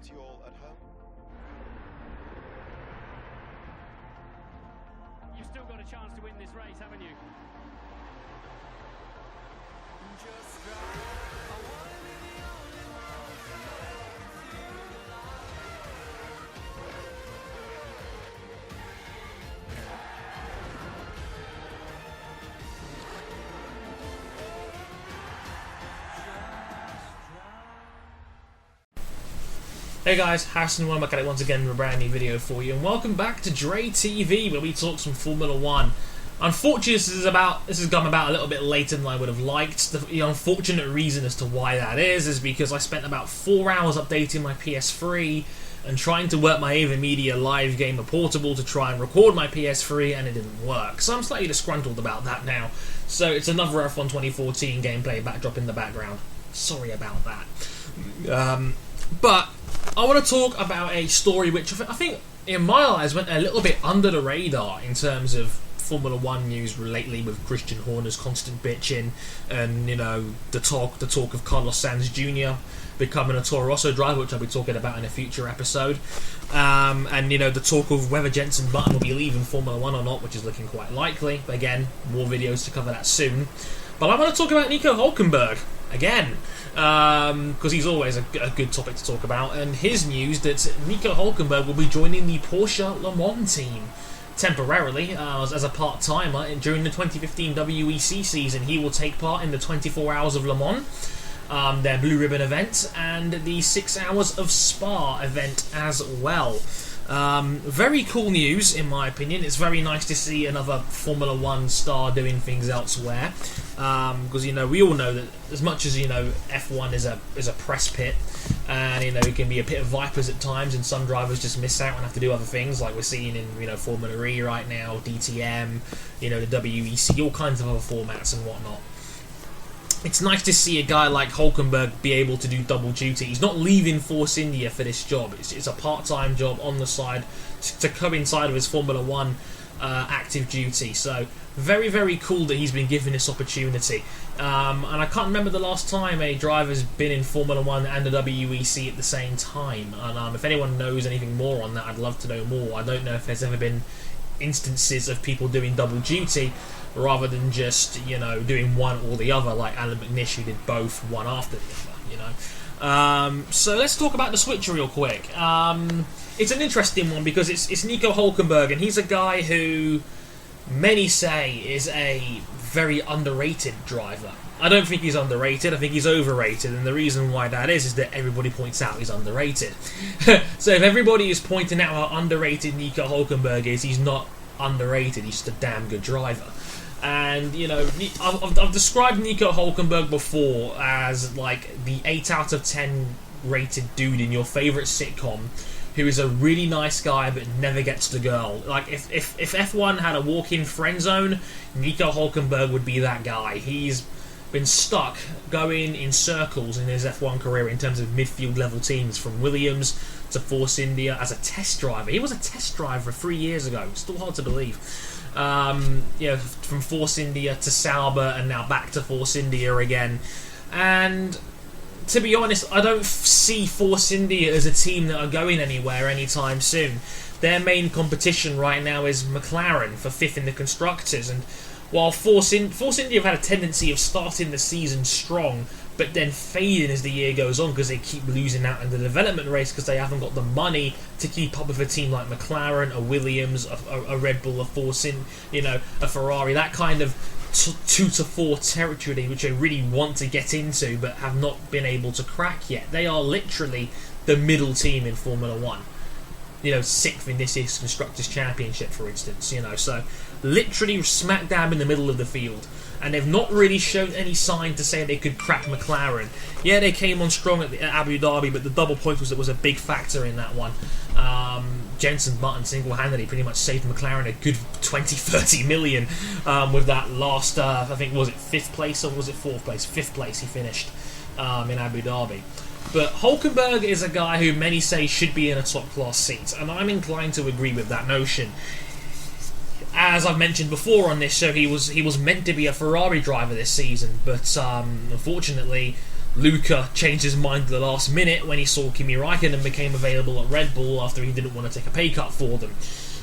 to you all at home. You've still got a chance to win this race, haven't you? Just drive. I wanna be the only one to feel alive. Hey guys, Harrison One back at it once again with a brand new video for you, and welcome back to Dre TV, where we talk some Formula One. Unfortunately, this has come about a little bit later than I would have liked. The unfortunate reason as to why that is because I spent about 4 hours updating my PS3 and trying to work my Ava Media Live Gamer Portable to try and record my PS3, and it didn't work. So I'm slightly disgruntled about that now. So it's another F1 2014 gameplay backdrop in the background. Sorry about that. But I want to talk about a story which I think, in my eyes, went a little bit under the radar in terms of Formula One news lately, with Christian Horner's constant bitching, and the talk of Carlos Sainz Jr. becoming a Toro Rosso driver, which I'll be talking about in a future episode, and the talk of whether Jenson Button will be leaving Formula One or not, which is looking quite likely. But again, more videos to cover that soon. But I want to talk about Nico Hulkenberg again, because he's always a good topic to talk about, and his news that Nico Hulkenberg will be joining the Porsche Le Mans team temporarily as a part-timer during the 2015 WEC season. He will take part in the 24 Hours of Le Mans, their Blue Ribbon event, and the 6 Hours of Spa event as well. Very cool news, in my opinion. It's very nice to see another Formula One star doing things elsewhere, because we all know that as much as F1 is a press pit, and it can be a pit of vipers at times, and some drivers just miss out and have to do other things, like we're seeing in Formula E right now, DTM, the WEC, all kinds of other formats and whatnot. It's nice to see a guy like Hulkenberg be able to do double duty. He's not leaving Force India for this job. It's a part-time job on the side to coincide with his Formula One active duty. So very, very cool that he's been given this opportunity. And I can't remember the last time a driver's been in Formula One and the WEC at the same time. And if anyone knows anything more on that, I'd love to know more. I don't know if there's ever been instances of people doing double duty rather than just doing one or the other, like Alan McNish, who did both one after the other. So let's talk about the switch real quick. It's an interesting one because it's Nico Hulkenberg, and he's a guy who many say is a very underrated driver. I don't think he's underrated. I think he's overrated, and the reason why that is that everybody points out he's underrated. So if everybody is pointing out how underrated Nico Hulkenberg is, he's not underrated. He's just a damn good driver. And I've described Nico Hulkenberg before as like the 8 out of 10 rated dude in your favourite sitcom, who is a really nice guy but never gets the girl. Like if F1 had a walk-in friend zone, Nico Hulkenberg would be that guy. He's been stuck going in circles in his F1 career in terms of midfield level teams, from Williams to Force India as a test driver. He was a test driver 3 years ago. Still hard to believe. From Force India to Sauber, and now back to Force India again. And to be honest, I don't see Force India as a team that are going anywhere anytime soon. Their main competition right now is McLaren for 5th in the Constructors, and while Force India have had a tendency of starting the season strong but then fading as the year goes on because they keep losing out in the development race because they haven't got the money to keep up with a team like McLaren, a Williams, a Red Bull, a a Ferrari, that kind of 2 to 4 territory which they really want to get into but have not been able to crack yet. They are literally the middle team in Formula One. 6th in this year's Constructors' Championship, for instance. So literally smack dab in the middle of the field. And they've not really shown any sign to say they could crack McLaren. Yeah, they came on strong at Abu Dhabi, but the double point was a big factor in that one. Jenson Button single-handedly pretty much saved McLaren a good 20-30 million with that last, I think, was it 5th place or was it 4th place? 5th place he finished in Abu Dhabi. But Hulkenberg is a guy who many say should be in a top-class seat, and I'm inclined to agree with that notion. As I've mentioned before on this show, he was meant to be a Ferrari driver this season, but unfortunately Luca changed his mind at the last minute when he saw Kimi Räikkönen became available at Red Bull after he didn't want to take a pay cut for them.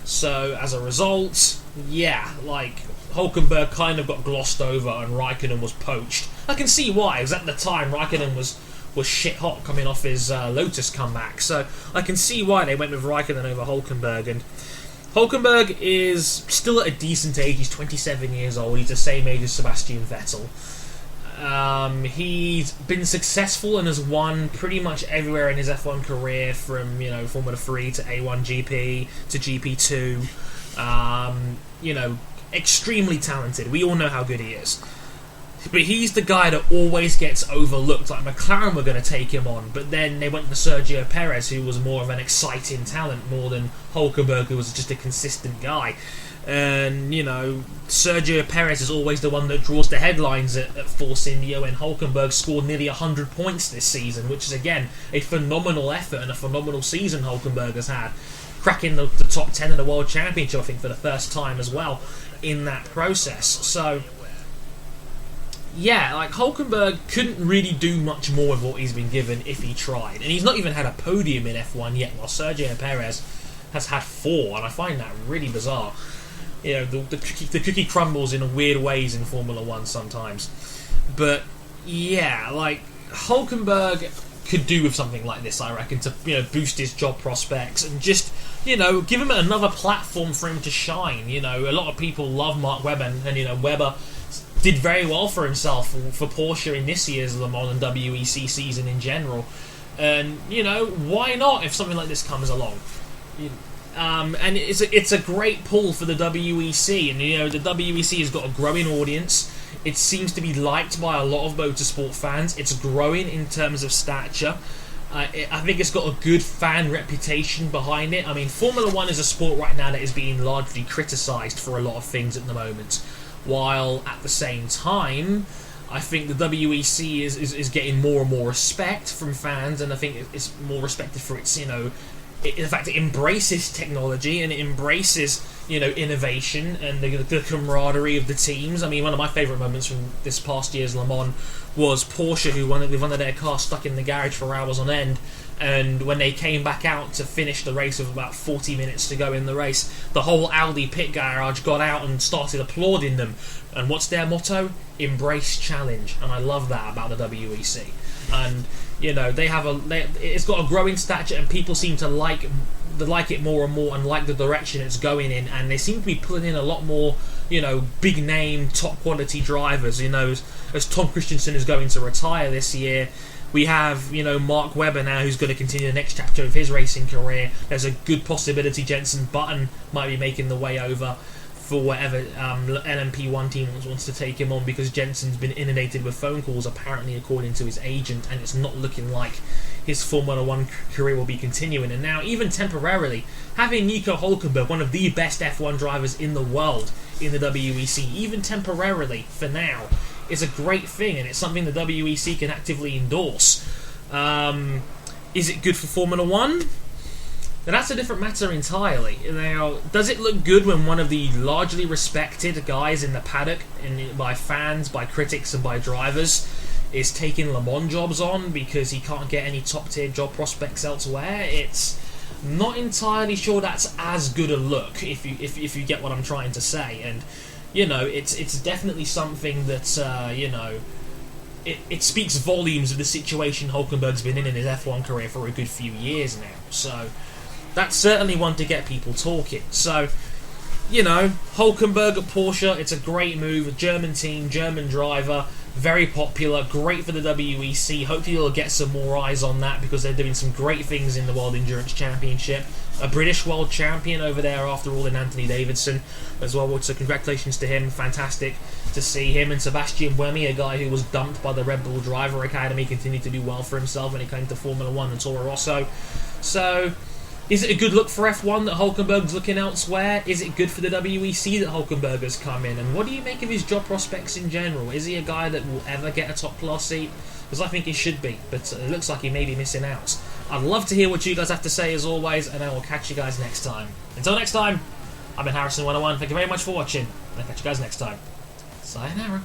So as a result, yeah, like Hulkenberg kind of got glossed over and Räikkönen was poached. I can see why, because at the time Räikkönen was shit hot coming off his Lotus comeback. So I can see why they went with Räikkönen over Hulkenberg. And Hulkenberg is still at a decent age. He's 27 years old. He's the same age as Sebastian Vettel. He's been successful and has won pretty much everywhere in his F1 career, from Formula 3 to A1 GP to GP2. Extremely talented. We all know how good he is. But he's the guy that always gets overlooked. Like McLaren were going to take him on, but then they went to Sergio Perez, who was more of an exciting talent, more than Hulkenberg, who was just a consistent guy. And, Sergio Perez is always the one that draws the headlines at Force India, when Hulkenberg scored nearly 100 points this season, which is, again, a phenomenal effort and a phenomenal season Hulkenberg has had. Cracking the top 10 of the World Championship, I think, for the first time as well in that process. So, yeah, like Hulkenberg couldn't really do much more with what he's been given if he tried. And he's not even had a podium in F1 yet, while Sergio Perez has had 4, and I find that really bizarre. The cookie crumbles in weird ways in Formula 1 sometimes. But, yeah, like, Hulkenberg could do with something like this, I reckon, to boost his job prospects and just, give him another platform for him to shine. A lot of people love Mark Webber, and, Webber did very well for himself for Porsche in this year's Le Mans and WEC season in general. And, why not if something like this comes along? And it's a great pull for the WEC, and the WEC has got a growing audience. It seems to be liked by a lot of motorsport fans. It's growing in terms of stature. I think it's got a good fan reputation behind it. I mean, Formula 1 is a sport right now that is being largely criticised for a lot of things at the moment, while at the same time, I think the WEC is getting more and more respect from fans, and I think it's more respected for its, in fact, it embraces technology and it embraces, innovation and the camaraderie of the teams. I mean, one of my favourite moments from this past year's Le Mans was Porsche, who won it with one of their cars stuck in the garage for hours on end. And when they came back out to finish the race with about 40 minutes to go in the race, the whole Audi pit garage got out and started applauding them. And what's their motto? Embrace challenge. And I love that about the WEC. And it's got a growing stature, and people seem to like it more and more, and like the direction it's going in. And they seem to be pulling in a lot more, big name, top quality drivers. As Tom Christensen is going to retire this year, we have, Mark Webber now, who's going to continue the next chapter of his racing career. There's a good possibility Jenson Button might be making the way over for whatever LMP1 team wants to take him on, because Jensen's been inundated with phone calls, apparently, according to his agent, and it's not looking like his Formula 1 career will be continuing. And now, even temporarily, having Nico Hulkenberg, one of the best F1 drivers in the world in the WEC, even temporarily, for now, is a great thing, and it's something the WEC can actively endorse. Is it good for Formula 1? Now, that's a different matter entirely. Now, does it look good when one of the largely respected guys in the paddock, by fans, by critics, and by drivers, is taking Le Mans jobs on because he can't get any top-tier job prospects elsewhere? It's not entirely sure that's as good a look, if you get what I'm trying to say. And, it's definitely something that, it speaks volumes of the situation Hulkenberg's been in his F1 career for a good few years now. So that's certainly one to get people talking. So, Hulkenberg at Porsche, it's a great move. A German team, German driver, very popular, great for the WEC. Hopefully you'll get some more eyes on that, because they're doing some great things in the World Endurance Championship. A British world champion over there, after all, in Anthony Davidson as well. So congratulations to him. Fantastic to see him. And Sebastian Buemi, a guy who was dumped by the Red Bull Driver Academy, continued to do well for himself when it came to Formula 1 and Toro Rosso. So, is it a good look for F1 that Hulkenberg's looking elsewhere? Is it good for the WEC that Hulkenberg has come in? And what do you make of his job prospects in general? Is he a guy that will ever get a top class seat? Because I think he should be, but it looks like he may be missing out. I'd love to hear what you guys have to say as always, and I will catch you guys next time. Until next time, I've been Harrison101. Thank you very much for watching, and I'll catch you guys next time. Sayonara.